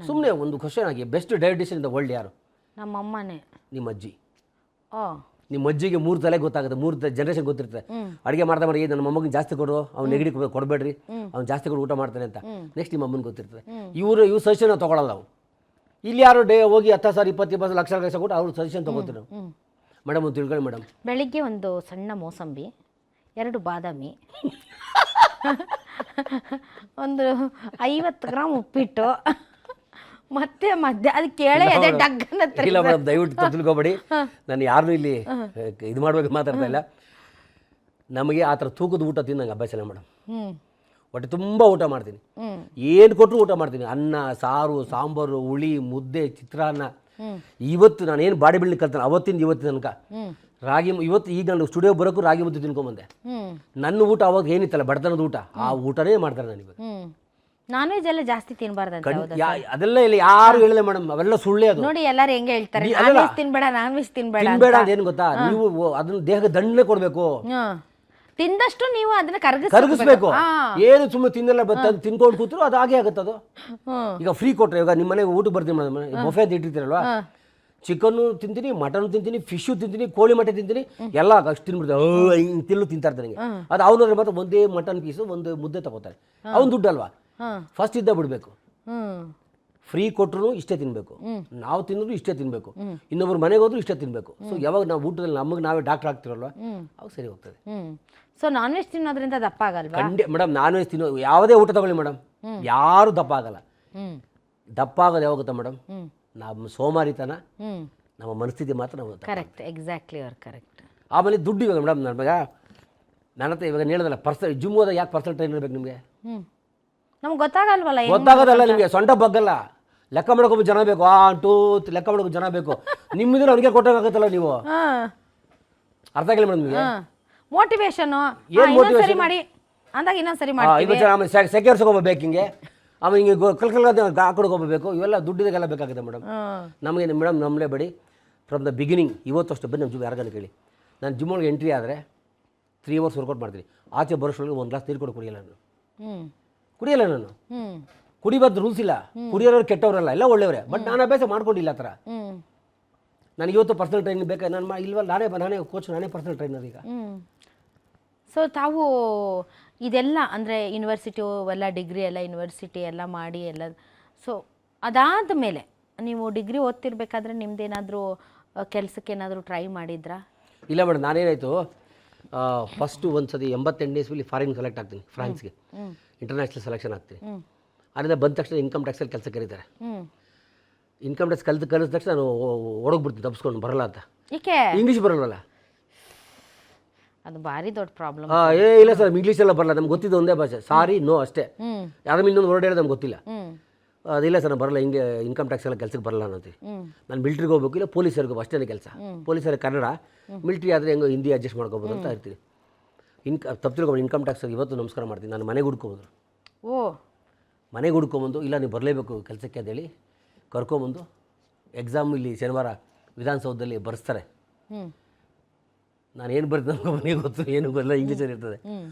ಸುಮ್ಮನೆ ಒಂದು ಕ್ವಶನ್ ಆಗಿ best dietitian in the world ಯಾರು? ನಮ್ಮ ಅಮ್ಮನೇ. ನಿಮ್ಮ ಅಜ್ಜಿ. ಓ, ನಿಮ್ಮ ಅಜ್ಜಿಗೆ 3 ತಲೆ ಗೊತ್ತಾಗುತ್ತೆ, 3 ಜನರೇಷನ್ ಗೊತ್ತಿರ್ತದೆ. ಅಡುಗೆ ಮಾಡ್ತಾ ಮಾಡಿ ನನ್ನ ಮೊಮ್ಮಗಿಗೆ ಜಾಸ್ತಿ ಕೊಡು, ಅವ್ನು ನೆಗಡಿ ಕೊಡಬೇಡ್ರಿ, ಅವ್ನು ಜಾಸ್ತಿ ಕೊಡು ಊಟ ಮಾಡ್ತಾನೆ ಅಂತ. ನೆಕ್ಸ್ಟ್ ನಿಮ್ಮ ಅಮ್ಮನಿಗೆ ಗೊತ್ತಿರ್ತದೆ. ಇವ್ರ ಸಜೆಷನ್ ನಾವು ತೊಗೊಳಲ್ಲ ನಾವು. ಇಲ್ಲಿ ಯಾರು ಹೋಗಿ 10,000 20,000 ಲಕ್ಷ ಕೊಟ್ಟು ಅವ್ರು ಸಜೆಷನ್ ತೊಗೋತೀವಿ ನಾವು. ಮೇಡಮ್ ಒಂದು ತಿಳ್ಕೊಳ್ಳಿ ಮೇಡಮ್, ಬೆಳಿಗ್ಗೆ ಒಂದು ಸಣ್ಣ ಮೋಸಂಬಿ, 2 ಬಾದಾಮಿ, ಒಂದು 50 ಗ್ರಾಮ್ ಉಪ್ಪಿಟ್ಟು, ಮತ್ತೆ ಅದು ಕೇಳೇ ಇದೆ ಡಗ್ಗನ ಹತ್ರ. ಇಲ್ಲ ಮೇಡಮ್, ದಯವಿಟ್ಟು ತಿಳ್ಕೊಬೇಡಿ, ನಾನು ಯಾರನ್ನೂ ಇಲ್ಲಿ ಇದು ಮಾಡ್ಬೇಕು ಮಾತಾಡ್ತಾ ಇಲ್ಲ. ನಮಗೆ ಆ ಥರ ತೂಕದ ಊಟ ತಿನ್ನಂಗೆ ಅಭ್ಯಾಸ ಇಲ್ಲ ಮೇಡಮ್. ಹೊಟ್ಟೆ ತುಂಬ ಊಟ ಮಾಡ್ತೀನಿ, ಏನು ಕೊಟ್ಟರು ಊಟ ಮಾಡ್ತೀನಿ. ಅನ್ನ, ಸಾರು, ಸಾಂಬಾರು, ಹುಳಿ, ಮುದ್ದೆ, ಚಿತ್ರಾನ್ನ. ಇವತ್ತು ನಾನು ಏನು ಬಾಡಿ ಬಿಲ್ಡಿಂಗ್ ಕಲ್ತಾನೆ ಅವತ್ತಿಂದ ಇವತ್ತಿನ ತನಕ ರಾಗಿ. ಇವತ್ತು ಈಗ ನಾನು ಸ್ಟುಡಿಯೋ ಬರೋಕ್ಕೂ ರಾಗಿ ಮುದ್ದೆ ತಿನ್ಕೊಂಬಂದೆ. ನನ್ನ ಊಟ ಅವಾಗ ಏನಿತ್ತಲ್ಲ ಬಡತನದ ಊಟ, ಆ ಊಟನೇ ಮಾಡ್ತಾರೆ ನನಗೆ. ನಾನ್ ವೆಜ್ ಎಲ್ಲ ಜಾಸ್ತಿ ತಿನ್ಬಾರ್ದಂತ ಅದೆಲ್ಲ ಇಲ್ಲ, ಯಾರು ಹೇಳಿಲ್ಲ ಮೇಡಮ್, ಅವೆಲ್ಲ ಸುಳ್ಳೇ. ಅದು ನೋಡಿ ಎಲ್ಲರೂ ಹೆಂಗೆ ಹೇಳ್ತಾರೆ, ನಾನ್ ವೆಜ್ ತಿನ್ಬೇಡ, ನಾನ್ ವೆಜ್ ತಿನ್ಬೇಡ ಅಂತ. ಏನು ಗೊತ್ತಾ, ನೀವು ಅದನ್ನ ದೇಹಕ್ಕೆ ದಂಡನೆ ಕೊಡಬೇಕು. ತಿಂದಷ್ಟು ನೀವು ಅದನ್ನ ಕರಗಿಸ್ಬೇಕು. ಏನು ಸುಮ್ಮನೆ ತಿನ್ನಲ್ಲ ತಿನ್ಕೊಂಡು ಕೂತ್ರು ಅದು ಹಾಗೆ ಆಗುತ್ತೆ. ಅದು ಈಗ ಫ್ರೀ ಕೊಟ್ರೆ, ಇವಾಗ ನಿಮ್ಮ ಮನೆಗೆ ಊಟಕ್ಕೆ ಬರ್ತೀನಿ ಮೇಡಮ್, ಬೊಫೆ ಅಂತ ಇಟ್ಟಿರ್ತೀರಲ್ವಾ, ಚಿಕನ್ನು ತಿಂತೀನಿ, ಮಟನ್ ತಿಂತೀನಿ, ಫಿಶು ತಿಂತೀನಿ, ಕೋಳಿ ಮಟನ್ ತಿಂತೀನಿ, ಎಲ್ಲ ಅಷ್ಟು ತಿನ್ಬಿಡ್ತಾರೆ. ತಿನ್ನು ತಿಂತಾ ಇರ್ತಾರೆ. ಅದು ಅವ್ನವ್ರೆ ಮಾತ್ರ ಒಂದೇ ಮಟನ್ ಪೀಸು ಒಂದು ಮುದ್ದೆ ತಗೋತಾರೆ. ಅವ್ನು ದುಡ್ಡು ಅಲ್ವಾ, ಫಸ್ಟ್ ಇದ್ದ ಬಿಡಬೇಕು. ಫ್ರೀ ಕೊಟ್ಟರು ಇಷ್ಟೇ ತಿನ್ನಬೇಕು, ನಾವು ತಿನ್ನೋದು ಇಷ್ಟೇ ತಿನ್ನಬೇಕು, ಇನ್ನೊಬ್ರು ಮನೆಗೆ ಹೋದ್ರು ಇಷ್ಟೇ ತಿನ್ನಬೇಕು. ಸೊ ಯಾವಾಗ ನಾವು ಊಟದಲ್ಲಿ ನಮಗೆ ನಾವೇ ಡಾಕ್ಟರ್ ಆಗ್ತಿರಲ್ವ, ಅವಾಗ ಸರಿ ಹೋಗ್ತದೆ. ಸೊ ನಾನ್ ವೆಜ್ ತಿನ್ನೋದ್ರಿಂದ ದಪ್ಪ ಆಗಲ್ವಾ? ಮೇಡಮ್, ನಾನ್ ವೆಜ್ ತಿನ್ನೋ ಯಾವುದೇ ಊಟ ತಗೊಳ್ಳಿ ಮೇಡಮ್, ಯಾರು ದಪ್ಪ ಆಗಲ್ಲ. ದಪ್ಪ ಆಗೋದು ಯಾವಾಗ ಗೊತ್ತಾ ಮೇಡಮ್, ನಮ್ಮ ಸೋಮಾರಿತನ, ನಮ್ಮ ಮನಸ್ಥಿತಿ ಮಾತ್ರ ನಾವು. ಕರೆಕ್ಟ್, ಎಕ್ಸಾಕ್ಟ್ಲಿ ಅವ್ರು ಕರೆಕ್ಟ್. ಆಮೇಲೆ ದುಡ್ಡು ಇವಾಗ ಮೇಡಮ್, ನನ್ನ ಹತ್ರ ಇವಾಗ ಹೇಳಿದಲ್ಲ ಪರ್ಸನಲ್ ಜಿಮ್ ಹೋದಾಗ ಯಾಕೆ ಪರ್ಸನಲ್ ಟ್ರೈನರ್ ಇರಬೇಕು ನಿಮಗೆ? ನಮ್ಗೆ ಗೊತ್ತಾಗಲ್ವಲ್ಲ. ಗೊತ್ತಾಗೋದಲ್ಲ ನಿಮಗೆ, ಸೊಂಟ ಬಗ್ಗಲ್ಲ, ಲೆಕ್ಕ ಮಾಡೋಕೆ ಜನ ಬೇಕು, 1 2 ಲೆಕ್ಕ ಮಾಡೋಕೆ ಜನ ಬೇಕು. ನಿಮ್ಮಿದ್ರೆ ಅವ್ನಿಗೆ ಕೊಟ್ಟಾಗತ್ತಲ್ಲ ನೀವು. ಅರ್ಥ ಆಗಿಲ್ಲ ಮೇಡಮ್ ನಿಮಗೆ? ಮೋಟಿವೇಶನ್ ಏನು ಮೋಟಿವೇಶನ್ ಮಾಡಿ ಅಂದಾಗ ಇನ್ನೊಂದ್ಸರಿ ಮಾಡಿ. ಆಮೇಲೆ ಸೆಕ್ಯೂರ್ಸ್ಗೆ ಹೋಗ್ಬೇಕು, ಹಿಂಗೆ ಆಮೇಲೆ ಹಿಂಗೆ ಕಲ್ಕಲ್ ಹಾಕೊಡಕ್ಕೆ ಹೋಗಬೇಕು. ಇವೆಲ್ಲ ದುಡ್ಡಿದಾಗೆಲ್ಲ ಬೇಕಾಗುತ್ತೆ ಮೇಡಮ್. ನಮಗೆ ಮೇಡಮ್ ನಮ್ಮಲೇ ಬೇಡಿ, ಫ್ರಮ್ ದ ಬಿಗಿನಿಂಗ್ ಇವತ್ತು ಅಷ್ಟು ಬನ್ನಿ ನಮ್ಮ ಜಿಮ್ ಯಾರಿಗಾನ ಕೇಳಿ. ನಾನು ಜಿಮ್ ಒಳಗೆ ಎಂಟ್ರಿ ಆದರೆ 3 hours ವರ್ಕೌಟ್ ಮಾಡ್ತೀನಿ. ಆಚೆ ಬರೋಷ್ಟೊಳಗೆ 1 ಗ್ಲಾಸ್ ನೀರು ಕುಡಿಯಲ್ಲ ನಾನು. ಕುಡಿಯಲ್ಲ ನಾನು. ಕುಡಿಬಾರ್ದು ರೂಲ್ಸ್ ಇಲ್ಲ, ಕುಡಿಯೋರು ಕೆಟ್ಟವರಲ್ಲ, ಎಲ್ಲ ಒಳ್ಳೆಯವರೇ. ಬಟ್ ನಾನು ಅಭ್ಯಾಸ ಮಾಡ್ಕೊಂಡಿಲ್ಲ ಆ ಥರ. ನನಗೆ ಇವತ್ತು ಪರ್ಸನಲ್ ಟ್ರೈನಿಂಗ್ ಬೇಕಾ? ನಾನು ಇಲ್ವಲ್ಲ, ನಾನೇ ಕೋಚ್, ನಾನೇ ಪರ್ಸನಲ್ ಟ್ರೈನರ್ ಈಗ. ಸೊ ತಾವು ಇದೆಲ್ಲ ಅಂದರೆ ಯೂನಿವರ್ಸಿಟಿ ಎಲ್ಲ ಡಿಗ್ರಿ ಎಲ್ಲ ಯೂನಿವರ್ಸಿಟಿ ಎಲ್ಲ ಮಾಡಿ ಎಲ್ಲ, ಸೊ ಅದಾದ ಮೇಲೆ ನೀವು ಡಿಗ್ರಿ ಓದ್ತಿರ್ಬೇಕಾದ್ರೆ ನಿಮ್ದೇನಾದರೂ ಕೆಲಸಕ್ಕೆ ಏನಾದರೂ ಟ್ರೈ ಮಾಡಿದ್ರಾ? ಇಲ್ಲ ಮೇಡಮ್, ನಾನೇನಾಯಿತು ಫಸ್ಟು ಒಂದು ಸತಿ 88 ಡೇಸ್ಲಿ ಫಾರಿನ್ ಸೆಲೆಕ್ಟ್ ಆಗ್ತೀನಿ, ಫ್ರಾನ್ಸ್ಗೆ ಇಂಟರ್ನ್ಯಾಷನಲ್ ಸೆಲೆಕ್ಷನ್ ಆಗ್ತೀನಿ. ಅದರಿಂದ ಬಂದ ತಕ್ಷಣ ಇನ್ಕಮ್ ಟ್ಯಾಕ್ಸಲ್ಲಿ ಕೆಲಸ ಕರೀತಾರೆ. ಇನ್ಕಮ್ ಟ್ಯಾಕ್ಸ್ ಕಲಿದ ತಕ್ಷಣ ನಾನು ಓಡೋಗ್ಬಿಡ್ತೀನಿ ತಪ್ಪಿಸ್ಕೊಂಡು, ಬರಲ್ಲ ಅಂತ. ಇಂಗ್ಲೀಷ್ ಬರಲ್ವಲ್ಲ, ಅದು ಭಾರಿ ದೊಡ್ಡ ಪ್ರಾಬ್ಲಮ್. ಇಲ್ಲ ಸರ್, ಇಂಗ್ಲೀಷೆಲ್ಲ ಬರಲ್ಲ, ನಮ್ಗೆ ಗೊತ್ತಿದ್ದು ಒಂದೇ ಭಾಷೆ, ಸಾರಿ ನೋ ಅಷ್ಟೇ. ಯಾರು ಇನ್ನೊಂದು ವರ್ಡ್ ಹೇಳೋದು ನಮ್ಗೆ ಗೊತ್ತಿಲ್ಲ. ಅದಿಲ್ಲ ಸರ್, ನಾನು ಬರಲ್ಲ, ಹಿಂಗೆ ಇನ್ಕಮ್ ಟ್ಯಾಕ್ಸ್ ಎಲ್ಲ ಕೆಲಸಕ್ಕೆ ಬರಲ್ಲ ಅನ್ನೋದು. ನಾನು ಮಿಲ್ಟ್ರಿಗೆ ಹೋಗ್ಬೇಕು, ಇಲ್ಲ ಪೊಲೀಸರಿಗೆ ಅಷ್ಟೇ ಕೆಲಸ. ಪೊಲೀಸರ ಕನ್ನಡ, ಮಿಲ್ಟ್ರಿ ಆದರೆ ಹೆಂಗೋ ಹಿಂದಿ ಅಡ್ಜಸ್ಟ್ ಮಾಡ್ಕೋಬೋದು ಅಂತ ಇರ್ತೀನಿ. ತಪ್ಪು ತಿಳ್ಕೊಂಡು ಇನ್ಕಮ್ ಟ್ಯಾಕ್ಸ್ ಇವತ್ತು ನಮಸ್ಕಾರ ಮಾಡ್ತೀನಿ. ನಾನು ಮನೆಗೆ ಹುಡ್ಕೊಬೋದು. ಮನೆಗೆ ಹುಡ್ಕೊಂಬಂದು, ಇಲ್ಲ ನೀವು ಬರಲೇಬೇಕು ಕೆಲಸಕ್ಕೆ ಅಂತೇಳಿ ಕರ್ಕೊಂಬಂದು ಎಕ್ಸಾಮ್ ಇಲ್ಲಿ ಶನಿವಾರ ವಿಧಾನಸೌಧದಲ್ಲಿ ಬರೆಸ್ತಾರೆ. ನಾನು ಏನು ಬರ್ತೀನಿ ನಮ್ಗೆ ಮನೆಗೆ ಗೊತ್ತು, ಏನು ಗೊತ್ತಿಲ್ಲ, ಇಂಗ್ಲೀಷಲ್ಲಿ ಇರ್ತದೆ.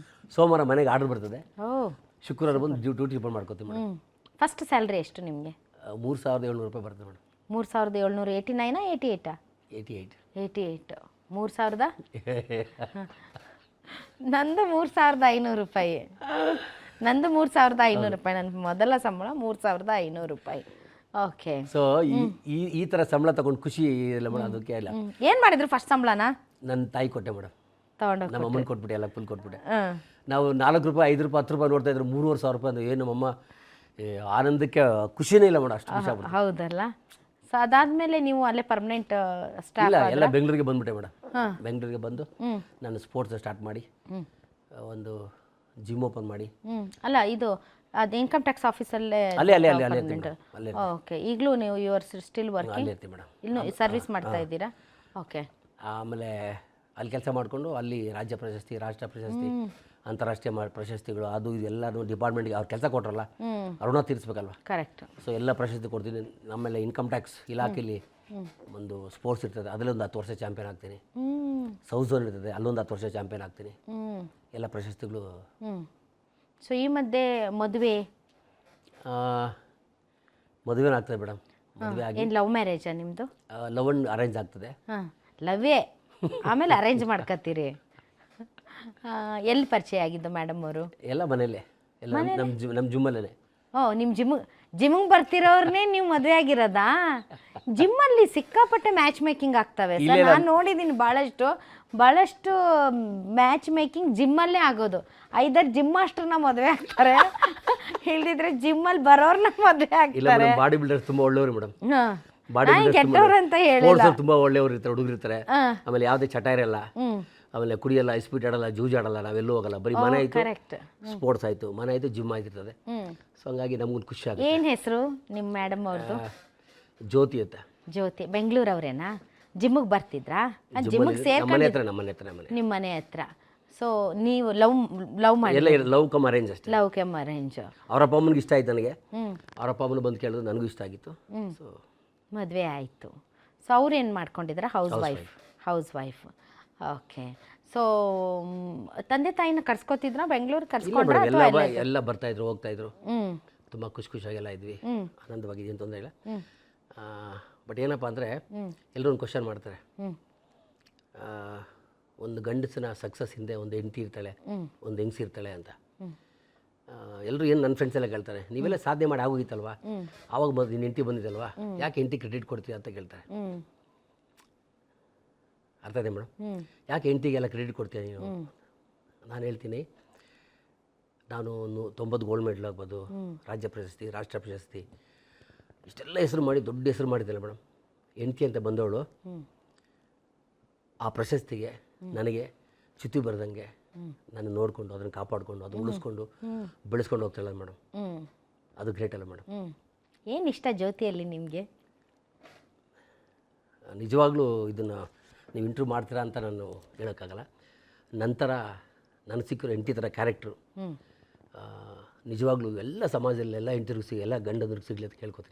ಸೋಮವಾರ ಮನೆಗೆ ಆರ್ಡರ್ ಬರ್ತದೆ, ಶುಕ್ರವಾರ ಬಂದು ಡ್ಯೂಟಿ ರಿಪೋರ್ಟ್ ಮಾಡ್ಕೊತೀವಿ ಮೇಡಮ್. ಫಸ್ಟ್ ಸ್ಯಾಲ್ರಿ ಎಷ್ಟು ನಿಮಗೆ? 3700 ರೂಪಾಯಿ ಬರ್ತದೆ ಮೇಡಮ್. 3700, 89 88? 88. 3000? ನಂದು 3500 ರೂಪಾಯಿ. ನಂದು 3500 ರೂಪಾಯಿ. ನನ್ನ ಮೊದಲ ಸಂಬಳ 3500 ರೂಪಾಯಿ. ಓಕೆ. ಸೊ ಈ ಥರ ಸಂಬಳ ತಗೊಂಡು ಖುಷಿ ಇಲ್ಲ ಮೇಡಮ್, ಅದಕ್ಕೆ ಇಲ್ಲ. ಏನು ಮಾಡಿದ್ರು ಫಸ್ಟ್ ಸಂಬಳನ? ನನ್ನ ತಾಯಿ ಕೊಟ್ಟೆ ಮೇಡಮ್, ತಗೊಂಡು ನಮ್ಮ ಅಮ್ಮನ ಕೊಟ್ಬಿಟ್ಟೆ, ಎಲ್ಲ ಫುಲ್ ಕೊಟ್ಬಿಟ್ಟೆ. ನಾವು 4 ರೂಪಾಯಿ 5 ರೂಪಾಯಿ 10 ರೂಪಾಯಿ ನೋಡ್ತಾ ಇದ್ರು, 3500 ರೂಪಾಯಿ ಅಂದ್ರೆ ಏನು ನಮ್ಮಮ್ಮ ಆನಂದಕ್ಕೆ ಖುಷಿನೇ ಇಲ್ಲ ಮೇಡಮ್, ಅಷ್ಟು ಖುಷಿ ಆಗ್ಬಿಟ್ಟು. ಹೌದಲ್ಲ. ಸೊ ಅದಾದಮೇಲೆ ನೀವು ಅಲ್ಲೇ ಪರ್ಮನೆಂಟ್ ಸ್ಟಾಫ್? ಇಲ್ಲ, ಎಲ್ಲ ಬೆಂಗಳೂರಿಗೆ ಬಂದ್ಬಿಟ್ಟೆ ಮೇಡಮ್. ಬೆಂಗಳೂರಿಗೆ ಬಂದು ನಾನು ಸ್ಪೋರ್ಟ್ಸ್ ಸ್ಟಾರ್ಟ್ ಮಾಡಿ, ಒಂದು ಜಿಮ್ ಓಪನ್ ಮಾಡಿ. ಅಲ್ಲ, ಇದು ಅದು ಇನ್ಕಮ್ ಟ್ಯಾಕ್ಸ್ ಆಫೀಸಲ್ಲೇ? ಅಲ್ಲೇ. ಓಕೆ. ಈಗಲೂ ನೀವು ಯು ಆರ್ ಸ್ಟಿಲ್ ವರ್ಕಿಂಗ್? ಅಲ್ಲೇ ಇರ್ತೀವಿ ಮೇಡಮ್. ಇನ್ನೂ ಸರ್ವಿಸ್ ಮಾಡ್ತಾ ಇದ್ದೀರಾ? ಓಕೆ. ಆಮೇಲೆ ಅಲ್ಲಿ ಕೆಲಸ ಮಾಡಿಕೊಂಡು ಅಲ್ಲಿ ರಾಜ್ಯ ಪ್ರಶಸ್ತಿ, ರಾಷ್ಟ್ರ ಪ್ರಶಸ್ತಿ, ಅಂತಾರಾಷ್ಟ್ರೀಯ ಪ್ರಶಸ್ತಿಗಳು, ಅದು ಇದೆಲ್ಲನೂ ಡಿಪಾರ್ಟ್ಮೆಂಟ್ಗೆ ಅವ್ರು ಕೆಲಸ ಕೊಟ್ರಲ್ಲ, ಋಣ ತೀರಿಸ್ಬೇಕಲ್ವ. ಕರೆಕ್ಟ್. ಸೊ ಎಲ್ಲ ಪ್ರಶಸ್ತಿ ಕೊಡ್ತೀನಿ. ಆಮೇಲೆ ಇನ್ಕಮ್ ಟ್ಯಾಕ್ಸ್ ಇಲಾಖೆಯಲ್ಲಿ ಒಂದು ಸ್ಪೋರ್ಟ್ಸ್ ಇರ್ತದೆ, ಅದರಲ್ಲೊಂದು 10 ವರ್ಷ ಚಾಂಪಿಯನ್ ಆಗ್ತೀನಿ. ಸೌತ್ ಝೋನ್ ಇರ್ತದೆ, ಅಲ್ಲೊಂದು 10 ವರ್ಷ ಚಾಂಪಿಯನ್ ಆಗ್ತೀನಿ. ಎಲ್ಲ ಪ್ರಶಸ್ತಿಗಳು. ಸೊ ಈ ಮಧ್ಯೆ ಮದುವೆ ಮದುವೆ ಆಗ್ತದೆ ಮೇಡಮ್. ಮದುವೆ ಆಗಿ ಏನು ಲವ್ ಮ್ಯಾರೇಜಾ ನಿಮ್ಮದು? ಲವ್ ಅಂಡ್ ಅರೇಂಜ್ ಆಗ್ತದೆ. ಹಾಂ, ಲವ್ವೇ ಆಮೇಲೆ ಅರೇಂಜ್ ಮಾಡ್ಕೊತೀರಿ. ಎಲ್ಲಿ ಪರಿಚಯ ಆಗಿದ್ದು ಮೇಡಮ್ ಅವರು? ಎಲ್ಲ ಮನೇಲೆ, ಎಲ್ಲ ನಮ್ಮ ಜಿಮ್ಮಲ್ಲೇ. ಓ, ನಿಮ್ಮ ಜಿಮ್ಗೆ ಬರ್ತಿರೋರ್ನೇ ನೀವು ಮದುವೆ ಆಗಿರೋದಾ? ಜಿಮ್ಮಲ್ಲಿ ಸಿಕ್ಕಾಪಟ್ಟೆ ಮ್ಯಾಚ್ ಮೇಕಿಂಗ್ ಆಗ್ತವೆ ಸರ್. ನಾನು ನೋಡಿದ್ದೀನಿ ಭಾಳಷ್ಟು ಮ್ಯಾಚ್ ಮೇಕಿಂಗ್ ಜಿಮ್ಮಲ್ಲೇ ಆಗೋದು. ಐದರ್ ಜಿಮ್ ಮಾಸ್ಟರ್ನ ಮದುವೆ ಆಗ್ತಾರೆ, ಇಲ್ದಿದ್ರೆ ಜಿಮ್ಮಲ್ಲಿ ಬರೋರ್ನ ಮದುವೆ ಆಗ್ತಾರೆ. ಬಾಡಿ ಬಿಲ್ಡರ್ಸ್ ತುಂಬ ಒಳ್ಳೆಯವರು ಮೇಡಮ್. ಕೆಟ್ಟವ್ರು ಅಂತ ಹೇಳಿಲ್ಲ, ತುಂಬ ಒಳ್ಳೆಯವರು ಇರ್ತಾರೆ, ಹುಡುಗರು ಇರ್ತಾರೆ. ಆಮೇಲೆ ಯಾವುದೇ ಚಟ ಇರಲ್ಲ, ಆಮೇಲೆ ಕುಡಿಯಲ್ಲ, ಸ್ಪೀಡ್ ಆಡಲ್ಲ, ಜೂಜಾಡಲ್ಲ, ನಾವೆಲ್ಲೂ ಹೋಗಲ್ಲ. ಬರೀ ಮನೆ ಆಯಿತು, ಕರೆಕ್ಟ್. ಸ್ಪೋರ್ಟ್ಸ್ ಆಯಿತು, ಮನೆ ಆಯಿತು, ಜಿಮ್ ಆಯ್ತಿರ್ತದೆ. ಸೊ ಹಂಗಾಗಿ ನಮಗೊಂದು ಖುಷಿ ಆಗುತ್ತೆ. ಏನು ಹೆಸರು ನಿಮ್ಮ ಮೇಡಮ್ ಅವ್ರದ್ದು? ಜ್ಯೋತಿ ಅಂತ. ಜ್ಯೋತಿ. ಬೆಂಗಳೂರವ್ರೇನಾ? ಜಿಮ್ಮಿಗೆ ಬರ್ತಿದ್ರಾ? ಜಿಮ್ಮಿಗೆ ನಮ್ಮ ಸೇರ್ಕೊಂಡು ಮನೆ ಹತ್ರ ನಿಮ್ಮ ಮನೆ ಹತ್ರ. ಸೊ ನೀವು ಲವ್ ಮಾಡಿ? ಎಲ್ಲ ಲವ್ ಕಮ್ ಅರೇಂಜ್ ಅಷ್ಟೇ. Love come arrange. ಅವ್ರ ಅಪ್ಪ ಅಮ್ಮನಿಗೆ ಇಷ್ಟ ಆಯ್ತು ನನಗೆ, ಅವ್ರ ಅಪ್ಪ ಅಮ್ಮನ ಬಂದು ಕೇಳಿದ್ರು, ನನಗೂ ಇಷ್ಟ ಆಗಿತ್ತು. ಸೊ ಮದುವೆ ಆಯಿತು. ಸೊ ಅವ್ರೇನು ಮಾಡ್ಕೊಂಡಿದ್ರ? Housewife. ಓಕೆ. ಸೊ ತಂದೆ ತಾಯಿನ ಕರ್ಸ್ಕೊತಿದ್ರ ಬೆಂಗಳೂರು? ಕರ್ಸ್ಕೊಂಡ್ರ? ಎಲ್ಲ ಬರ್ತಾಯಿದ್ರು, ಹೋಗ್ತಾಯಿದ್ರು. ತುಂಬ ಖುಷಿಯಾಗೆಲ್ಲ ಇದ್ವಿ, ಆನಂದವಾಗಿ, ಏನು ತೊಂದರೆ ಇಲ್ಲ. ಬಟ್ ಏನಪ್ಪ ಅಂದರೆ ಎಲ್ಲರೂ ಒಂದು ಕ್ವಶನ್ ಮಾಡ್ತಾರೆ, ಒಂದು ಗಂಡಸಿನ ಸಕ್ಸಸ್ ಹಿಂದೆ ಒಂದು ಹೆಂಡತಿ ಇರ್ತಾಳೆ, ಒಂದು ಹೆಂಗಸಿರ್ತಾಳೆ ಅಂತ. ಎಲ್ಲರೂ ಏನು ನನ್ನ ಫ್ರೆಂಡ್ಸ್ ಎಲ್ಲ ಕೇಳ್ತಾರೆ, ನೀವೆಲ್ಲ ಸಾಧನೆ ಮಾಡಿ ಆಗೋಗಿತ್ತಲ್ವಾ, ಆವಾಗ ನಿನ್ನ ಹೆಂಡತಿ ಬಂದಿದ್ದಲ್ವಾ, ಯಾಕೆ ಹೆಂಡತಿ ಕ್ರೆಡಿಟ್ ಕೊಡ್ತೀವಿ ಅಂತ ಕೇಳ್ತಾರೆ. ಅರ್ಥ ಇದೆ ಮೇಡಮ್? ಯಾಕೆ ಹೆಂಡತಿಗೆಲ್ಲ ಕ್ರೆಡಿಟ್ ಕೊಡ್ತೀಯ ನೀನು? ನಾನು ಹೇಳ್ತೀನಿ, ನಾನು 90 ಗೋಲ್ಡ್ ಮೆಡಲ್ ಆಗ್ಬೋದು, ರಾಜ್ಯ ಪ್ರಶಸ್ತಿ, ರಾಷ್ಟ್ರ ಪ್ರಶಸ್ತಿ, ಇಷ್ಟೆಲ್ಲ ಹೆಸರು ಮಾಡಿ ದೊಡ್ಡ ಹೆಸರು ಮಾಡಿದ್ದಲ್ಲ ಮೇಡಮ್. ಹೆಂಡತಿ ಅಂತ ಬಂದವಳು ಆ ಪ್ರಶಸ್ತಿಗೆ ನನಗೆ ಚ್ಯುತಿ ಬರೆದಂಗೆ ನಾನು ನೋಡಿಕೊಂಡು, ಅದನ್ನು ಕಾಪಾಡಿಕೊಂಡು, ಅದು ಉಳಿಸ್ಕೊಂಡು ಬೆಳೆಸ್ಕೊಂಡು ಹೋಗ್ತಾಳೆ ಮೇಡಮ್. ಅದು ಗ್ರೇಟ್ ಅಲ್ಲ ಮೇಡಮ್? ಏನು ಇಷ್ಟ ಜ್ಯೋತಿಯಲ್ಲಿ ನಿಮಗೆ? ನಿಜವಾಗ್ಲೂ ಇದನ್ನು ನೀವು ಇಂಟ್ರ್ಯೂ ಮಾಡ್ತೀರಾ ಅಂತ ನಾನು ಹೇಳೋಕ್ಕಾಗಲ್ಲ. ನಂತರ ನನಗೆ ಸಿಕ್ಕಿರೋ ಹೆಂಡತಿ ಥರ ಕ್ಯಾರೆಕ್ಟ್ರು ನಿಜವಾಗ್ಲೂ ಎಲ್ಲ ಸಮಾಜದಲ್ಲಿ ಎಲ್ಲ ಇಂಟರ್ವ್ಯೂ ಎಲ್ಲ ಗಂಡಂದ್ರಿಗೆ ಸಿಗಲಿ ಅಂತ ಕೇಳ್ಕೊತೀನಿ.